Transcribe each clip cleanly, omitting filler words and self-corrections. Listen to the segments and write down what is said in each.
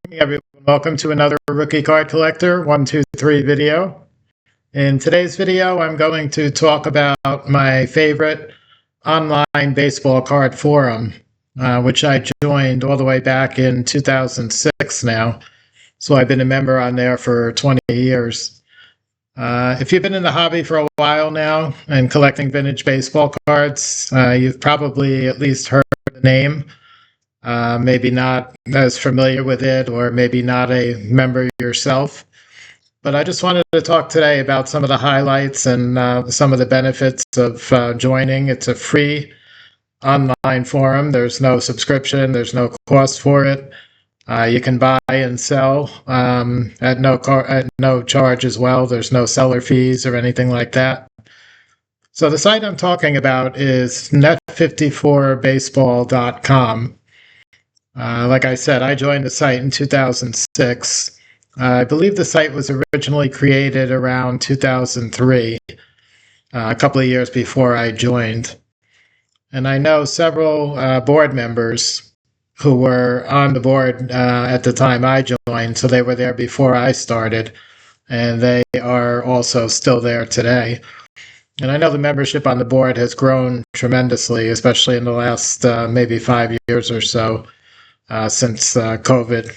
Hey everyone, welcome to another Rookie Card Collector 123 video. In today's video, I'm going to talk about my favorite online baseball card forum, which I joined all the way back in 2006 now. So I've been a member on there for 20 years. If you've been in the hobby for a while now and collecting vintage baseball cards, you've probably at least heard the name. Maybe not as familiar with it, or maybe not a member yourself. But I just wanted to talk today about some of the highlights and some of the benefits of joining. It's a free online forum. There's no subscription, there's no cost for it. You can buy and sell at no charge as well. There's no seller fees or anything like that. So the site I'm talking about is Net54Baseball.com. Like I said, I joined the site in 2006. I believe the site was originally created around 2003, a couple of years before I joined. And I know several board members who were on the board at the time I joined, so they were there before I started, and they are also still there today. And I know the membership on the board has grown tremendously, especially in the last maybe 5 years or so. Since COVID.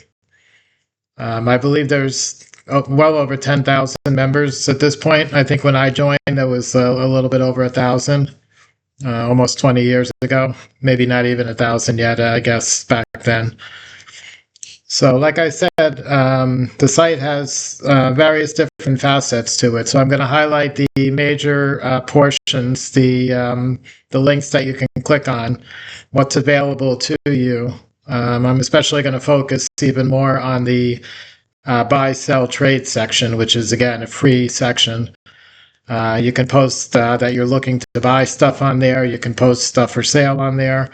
I believe there's well over 10,000 members at this point. I think when I joined, there was a little bit over 1,000, almost 20 years ago. Maybe not even 1,000 yet, I guess, back then. So like I said, the site has various different facets to it. So I'm going to highlight the major portions, the links that you can click on, what's available to you. I'm especially going to focus even more on the buy, sell, trade section, which is, again, a free section. You can post that you're looking to buy stuff on there. You can post stuff for sale on there.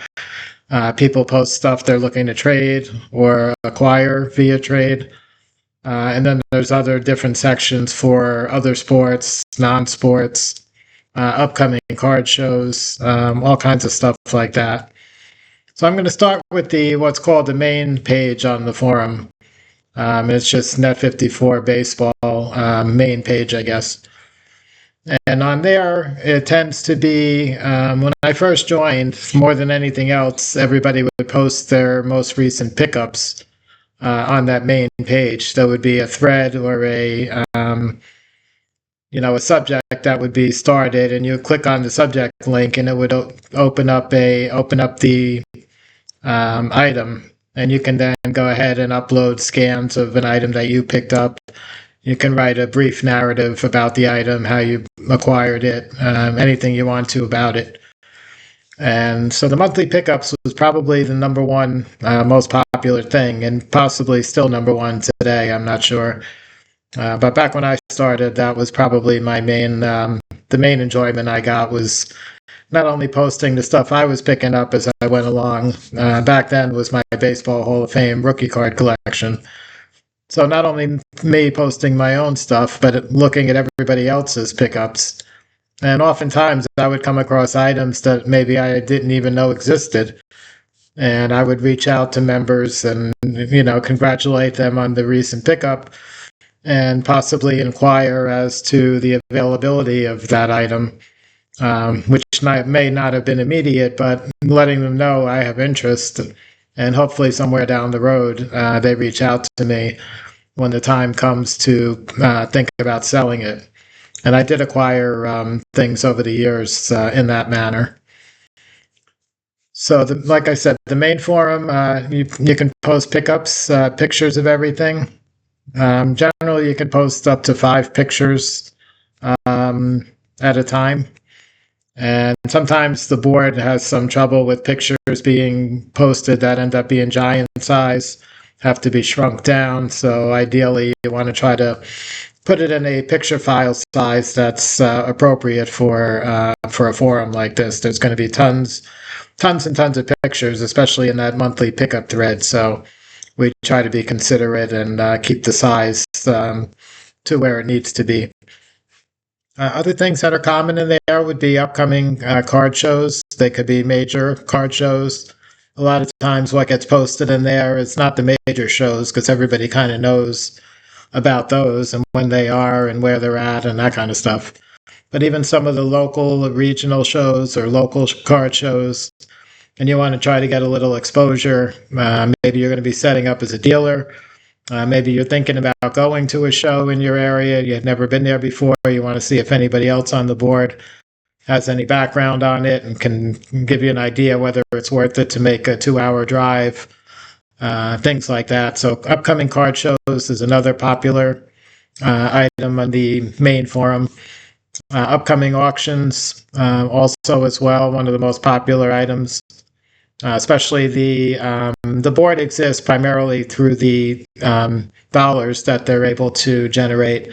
People post stuff they're looking to trade or acquire via trade. And then there's other different sections for other sports, non-sports, upcoming card shows, all kinds of stuff like that. So I'm going to start with what's called the main page on the forum. It's just Net54Baseball main page, I guess. And on there, it tends to be, when I first joined, more than anything else, everybody would post their most recent pickups on that main page. There would be a thread or a subject that would be started, and you click on the subject link, and it would open up the item, and you can then go ahead and upload scans of an item that you picked up. You can write a brief narrative about the item, how you acquired it, anything you want to about it. And so the monthly pickups was probably the number one most popular thing, and possibly still number one today, I'm not sure. But back when I started, that was probably my the main enjoyment I got was not only posting the stuff I was picking up as I went along. Back then was my Baseball Hall of Fame rookie card collection. So not only me posting my own stuff, but looking at everybody else's pickups. And oftentimes I would come across items that maybe I didn't even know existed. And I would reach out to members and, congratulate them on the recent pickup and possibly inquire as to the availability of that item. Which may not have been immediate, but letting them know I have interest, and hopefully somewhere down the road they reach out to me when the time comes to think about selling it. And I did acquire things over the years in that manner. So like I said, the main forum, you can post pickups, pictures of everything. Generally, you can post up to 5 pictures at a time. And sometimes the board has some trouble with pictures being posted that end up being giant size, have to be shrunk down. So ideally, you want to try to put it in a picture file size that's appropriate for a forum like this. There's going to be tons and tons of pictures, especially in that monthly pickup thread. So we try to be considerate and keep the size to where it needs to be. Other things that are common in there would be upcoming card shows. They could be major card shows. a lot of times what gets posted in there is not the major shows because everybody kind of knows about those and when they are and where they're at and that kind of stuff. But even some of the local regional shows or local card shows, and you want to try to get a little exposure. Maybe you're going to be setting up as a dealer. Maybe you're thinking about going to a show in your area. You've never been there before. You want to see if anybody else on the board has any background on it and can give you an idea whether it's worth it to make a 2-hour drive, things like that. So upcoming card shows is another popular item on the main forum. Upcoming auctions also as well, one of the most popular items. Especially the board exists primarily through the dollars that they're able to generate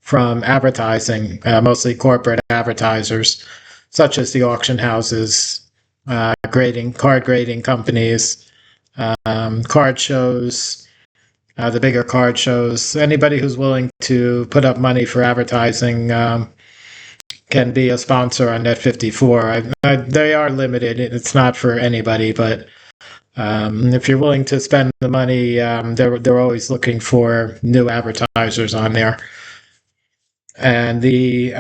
from advertising, mostly corporate advertisers, such as the auction houses, card grading companies, card shows, the bigger card shows. Anybody who's willing to put up money for advertising can be a sponsor on Net54. They are limited. It's not for anybody, but if you're willing to spend the money, they're always looking for new advertisers on there. And the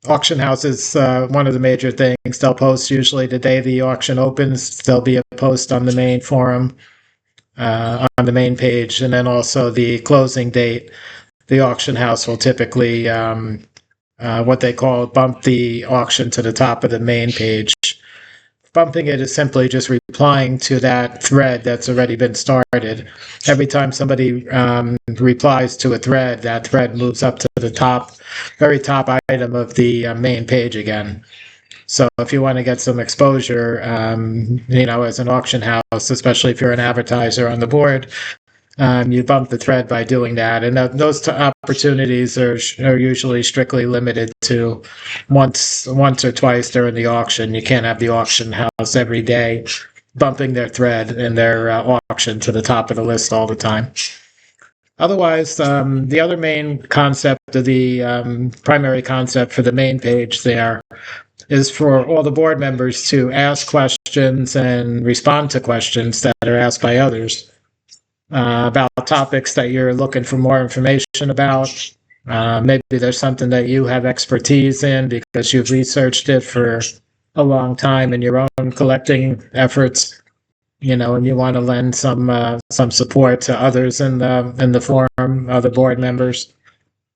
auction house is one of the major things. They'll post usually the day the auction opens. There'll be a post on the main forum, on the main page, and then also the closing date. The auction house will typically what they call bump the auction to the top of the main page. Bumping it is simply just replying to that thread that's already been started. Every time somebody replies to a thread, that thread moves up to the very top item of the main page again. So if you want to get some exposure, as an auction house, especially if you're an advertiser on the board, you bump the thread by doing that. And those opportunities are usually strictly limited to once or twice during the auction. You can't have the auction house every day bumping their thread in their auction to the top of the list all the time. Otherwise, the other main concept of the primary concept for the main page there is for all the board members to ask questions and respond to questions that are asked by others. About topics that you're looking for more information about. Maybe there's something that you have expertise in because you've researched it for a long time in your own collecting efforts, and you want to lend some support to others in the forum, other board members.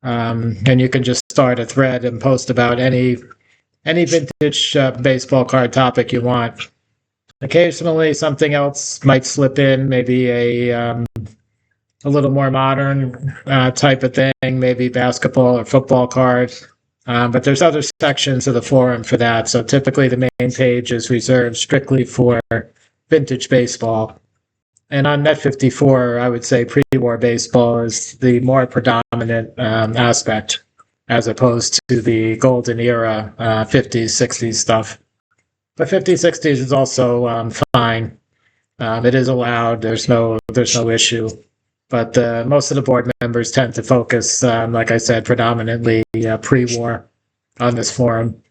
And you can just start a thread and post about any vintage baseball card topic you want. Occasionally, something else might slip in, maybe a little more modern type of thing, maybe basketball or football cards. But there's other sections of the forum for that. So typically, the main page is reserved strictly for vintage baseball. And on Net54, I would say pre-war baseball is the more predominant aspect, as opposed to the golden era 50s, 60s stuff. But 50s, 60s is also fine. It is allowed. There's no issue. But most of the board members tend to focus, like I said, predominantly pre-war on this forum.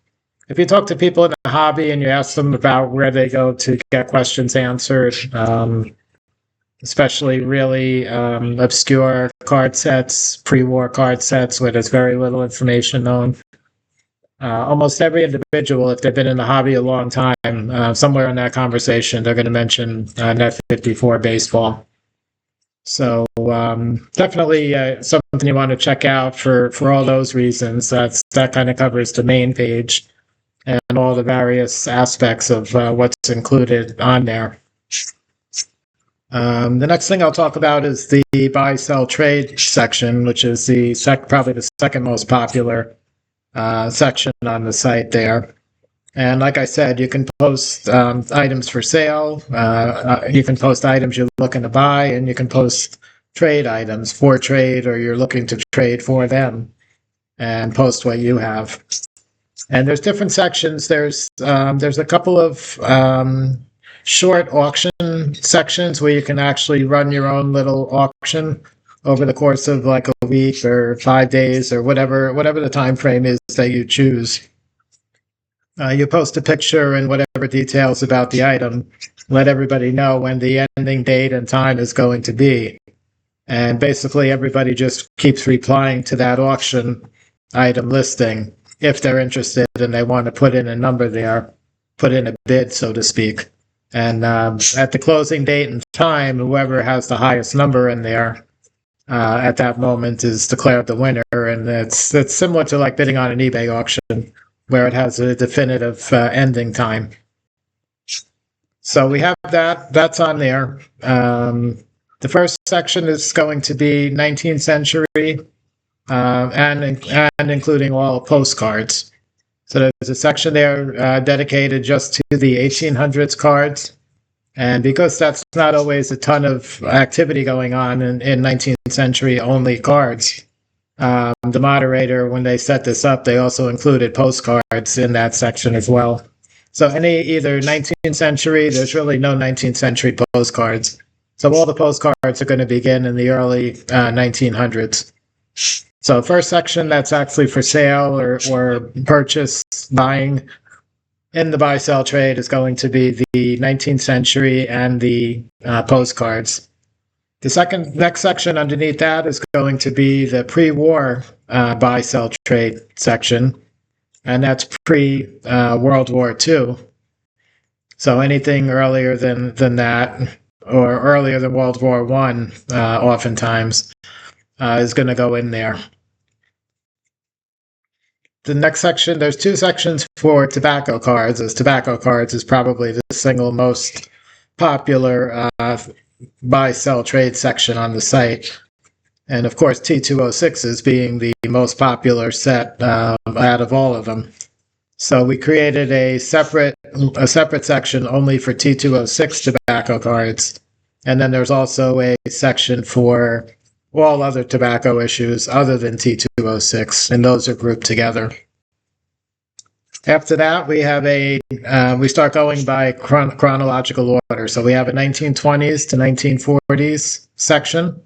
If you talk to people in the hobby and you ask them about where they go to get questions answered, especially really obscure card sets, pre-war card sets where there's very little information known, almost every individual, if they've been in the hobby a long time, somewhere in that conversation, they're going to mention Net54Baseball. So definitely something you want to check out for all those reasons. That kind of covers the main page and all the various aspects of what's included on there. The next thing I'll talk about is the buy, sell, trade section, which is probably the second most popular section on the site there. And like I said, you can post items for sale, you can post items you're looking to buy, and you can post trade items for trade, or you're looking to trade for them, and post what you have. And there's different sections. There's a couple of short auction sections where you can actually run your own little auction over the course of like a week or 5 days or whatever the time frame is that you choose. You post a picture and whatever details about the item, let everybody know when the ending date and time is going to be. And basically, everybody just keeps replying to that auction item listing if they're interested and they want to put in a number there, put in a bid, so to speak. And at the closing date and time, whoever has the highest number in there at that moment is declared the winner. And it's similar to like bidding on an eBay auction, where it has a definitive ending time. So we have that. That's on there. The first section is going to be 19th century, and including all postcards. So there's a section there dedicated just to the 1800s cards. And because that's not always a ton of activity going on in 19th century only cards, the moderator, when they set this up, they also included postcards in that section as well. So either 19th century, there's really no 19th century postcards. So all the postcards are going to begin in the early 1900s. So first section that's actually for sale or purchase, buying in the buy-sell trade is going to be the 19th century and the postcards. The next section underneath that is going to be the pre-war buy-sell trade section, and that's pre-World War II. So anything earlier than that, or earlier than World War I, oftentimes, is going to go in there. The next section, there's two sections for tobacco cards, as tobacco cards is probably the single most popular buy-sell trade section on the site. And of course, T206s being the most popular set out of all of them. So we created a separate section only for T206 tobacco cards. And then there's also a section for all other tobacco issues other than T206, and those are grouped together. After that, we have we start going by chronological order. So we have a 1920s to 1940s section,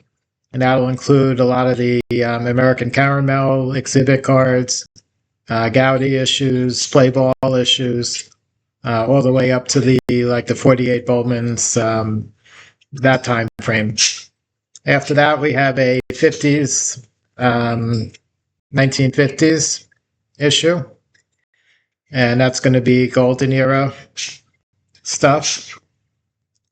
and that'll include a lot of the American Caramel exhibit cards, Gaudi issues, play ball issues, all the way up to the 48 Bowmans, that time frame. After that, we have a 50s, 1950s issue, and that's going to be golden era stuff.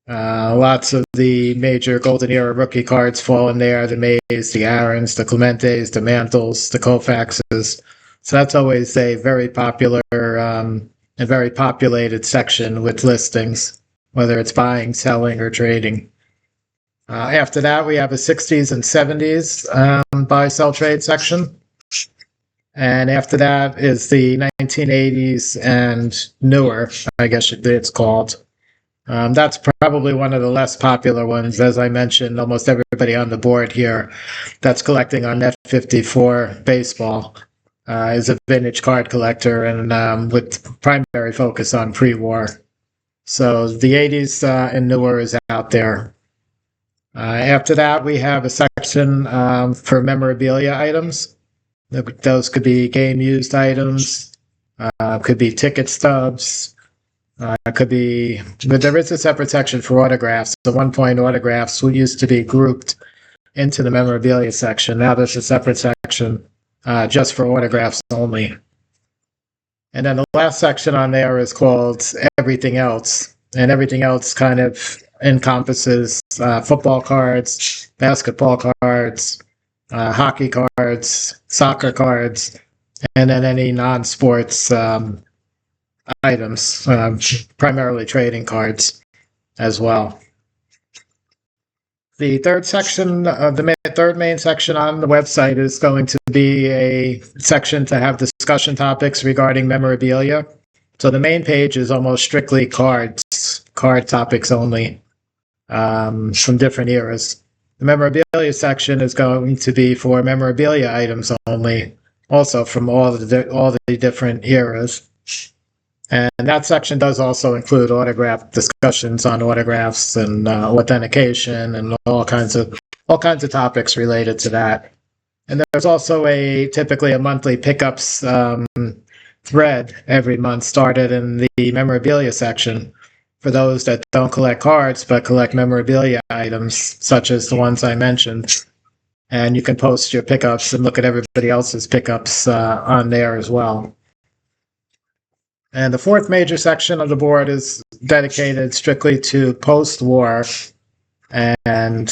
Lots of the major golden era rookie cards fall in there: the Mays, the Aarons, the Clementes, the Mantles, the Koufaxes. So that's always a very popular and very populated section with listings, whether it's buying, selling, or trading. After that, we have a 60s and 70s buy-sell trade section. And after that is the 1980s and newer, I guess it's called. That's probably one of the less popular ones. As I mentioned, almost everybody on the board here that's collecting on Net54Baseball is a vintage card collector, and with primary focus on pre-war. So the 80s and newer is out there. After that, we have a section for memorabilia items. Those could be game-used items, could be ticket stubs, could be, but there is a separate section for autographs. At one point, autographs used to be grouped into the memorabilia section. Now there's a separate section just for autographs only. And then the last section on there is called Everything Else. And everything else kind of encompasses football cards, basketball cards, hockey cards, soccer cards, and then any non-sports items, primarily trading cards as well. The third section, the third main section on the website is going to be a section to have discussion topics regarding memorabilia. So the main page is almost strictly card topics only from different eras. The memorabilia section is going to be for memorabilia items only, also from all the different eras. And that section does also include autograph discussions on autographs and authentication and all kinds of topics related to that. And there's also typically a monthly pickups thread every month started in the memorabilia section. for those that don't collect cards but collect memorabilia items, such as the ones I mentioned. And you can post your pickups and look at everybody else's pickups on there as well. And the fourth major section of the board is dedicated strictly to post-war and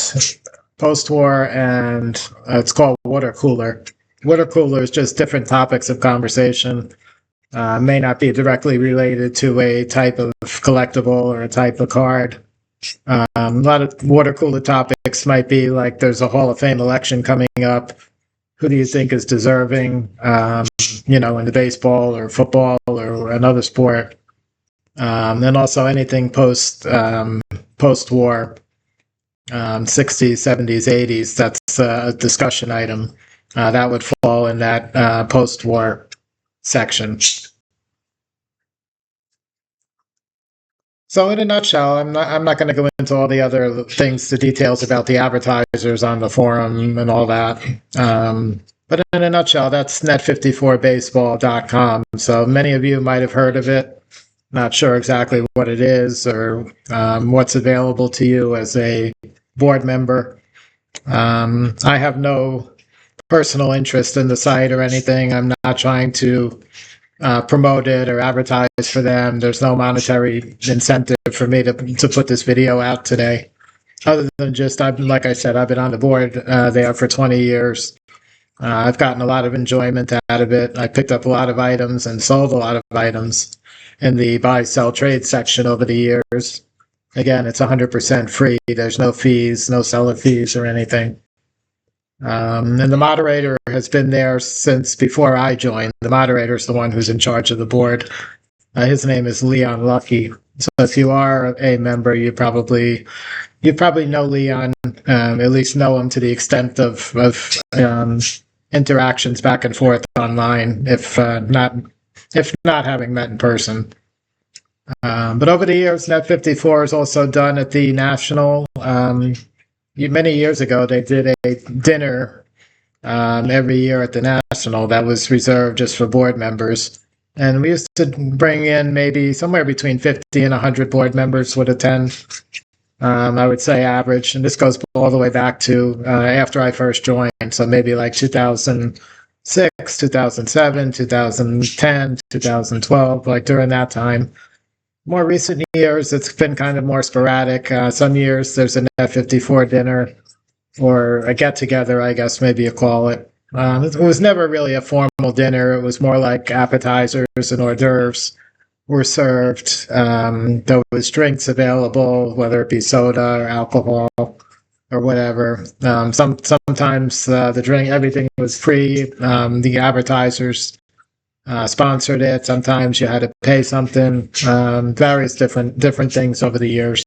it's called water cooler. Water cooler is just different topics of conversation. May not be directly related to a type of collectible or a type of card. A lot of water cooler topics might be like there's a Hall of Fame election coming up. Who do you think is deserving, in the baseball or football or another sport? And also anything post-war, 60s, 70s, 80s, that's a discussion item. That would fall in that post-war section. So in a nutshell, I'm not going to go into all the other things, the details about the advertisers on the forum and all that. But in a nutshell, that's Net54Baseball.com. So many of you might have heard of it. Not sure exactly what it is or what's available to you as a board member. I have no personal interest in the site or anything. I'm not trying to promote it or advertise for them. There's no monetary incentive for me to put this video out today, other than just, like I said, I've been on the board there for 20 years. I've gotten a lot of enjoyment out of it. I picked up a lot of items and sold a lot of items in the buy, sell, trade section over the years. Again, it's 100% free. There's no fees, no seller fees or anything. And the moderator has been there since before I joined. The moderator is the one who's in charge of the board. His name is Leon Lucky. So if you are a member, you probably know Leon, at least know him to the extent of interactions back and forth online, if not having met in person. But over the years, Net54 has also done at the National. Many years ago, they did a dinner every year at the National that was reserved just for board members. And we used to bring in maybe somewhere between 50 and 100 board members would attend, I would say average. And this goes all the way back to after I first joined. So maybe like 2006, 2007, 2010, 2012, like during that time. More recent years, it's been kind of more sporadic. Some years there's a Net54 dinner or a get-together, I guess maybe you call it. It was never really a formal dinner. It was more like appetizers and hors d'oeuvres were served. There was drinks available, whether it be soda or alcohol or whatever. Sometimes the drink, everything was free. The advertisers sponsored it. Sometimes you had to pay something. Various different things over the years.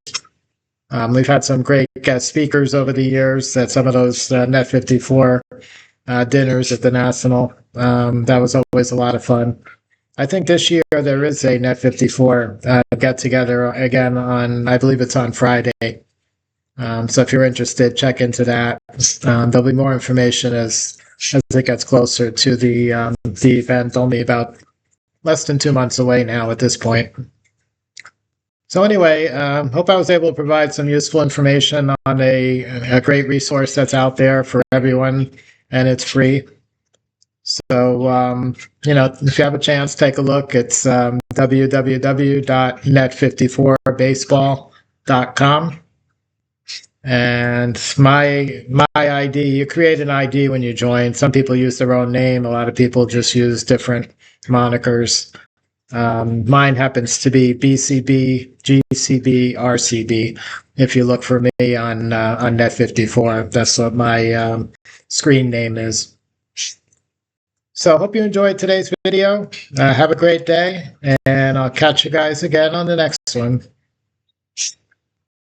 We've had some great guest speakers over the years at some of those Net54 dinners at the National. That was always a lot of fun. I think this year there is a Net54 get-together again on, I believe it's on Friday. So if you're interested, check into that. There'll be more information as it gets closer to the event, only about less than 2 months away now at this point. So anyway, hope I was able to provide some useful information on a great resource that's out there for everyone, and it's free. So, if you have a chance, take a look. It's www.net54baseball.com. And my ID, you create an ID when you join. Some people use their own name. A lot of people just use different monikers. Mine happens to be BCB, GCB, RCB. If you look for me on Net54, that's what my screen name is. So I hope you enjoyed today's video. Have a great day, and I'll catch you guys again on the next one.